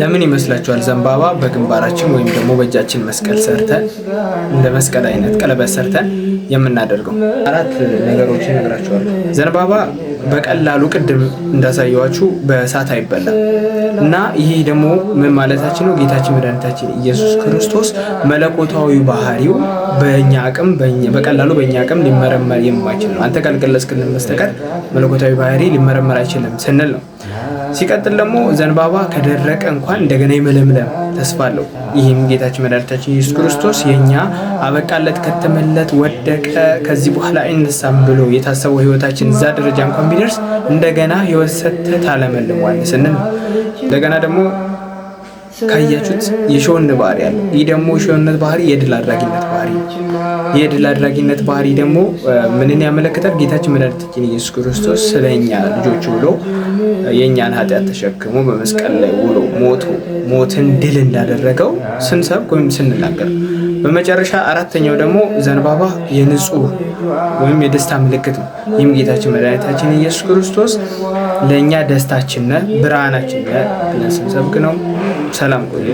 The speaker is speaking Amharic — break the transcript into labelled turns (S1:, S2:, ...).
S1: ለምን ይመስላችኋል ዘንባባ በግንባራችን ወይም ደግሞ በእጃችን መስቀል ሰርተን እንደ መስቀል አይነት ቀለበት ሰርተን የምናደርገው? አራት ነገሮችን እነግራችኋለሁ። ዘንባባ በቀላሉ ቅድም እንዳሳየዋችሁ በእሳት አይበላም እና ይሄ ደግሞ ምን ማለታችን ነው? ጌታችን መድኃኒታችን ኢየሱስ ክርስቶስ መለኮታዊ ባህሪው በእኛ አቅም በቀላሉ በእኛ አቅም ሊመረመር የማይችል ነው። አንተ ካልገለጽክልን በስተቀር መለኮታዊ ባህሪ ሊመረመር አይችልም ስንል ነው። ሲቀጥል ደግሞ ዘንባባ ከደረቀ እንኳን እንደገና የመለምለም ተስፋ አለው። ይህም ጌታችን መድኃኒታችን ኢየሱስ ክርስቶስ የኛ አበቃለት፣ ከተመለት፣ ወደቀ፣ ከዚህ በኋላ አይነሳም ብሎ የታሰበው ህይወታችን እዛ ደረጃ እንኳን ቢደርስ እንደገና ህይወት ሰጥተህ ታለመልመዋለህ ስንል ነው። እንደገና ደግሞ ካያችሁት የሾህነት ባህሪ አለ። ይህ ደግሞ የሾህነት ባህሪ የድል አድራጊነት ባህሪ ነው። የድል አድራጊነት ባህሪ ደግሞ ምንን ያመለክታል? ጌታችን መድኃኒታችን ኢየሱስ ክርስቶስ ስለኛ ልጆች ብሎ የእኛን ኃጢአት ተሸክሞ በመስቀል ላይ ውሎ ሞትን ድል እንዳደረገው ስንሰብክ ወይም ስንናገር። በመጨረሻ አራተኛው ደግሞ ዘንባባ የንጹህ ወይም የደስታ ምልክት ነው። ይህም ጌታችን መድኃኒታችን ኢየሱስ ክርስቶስ ለእኛ ደስታችን ነህ፣ ብርሃናችን ነህ ብለን ስንሰብክ ነው። ሰላም ቆዩ።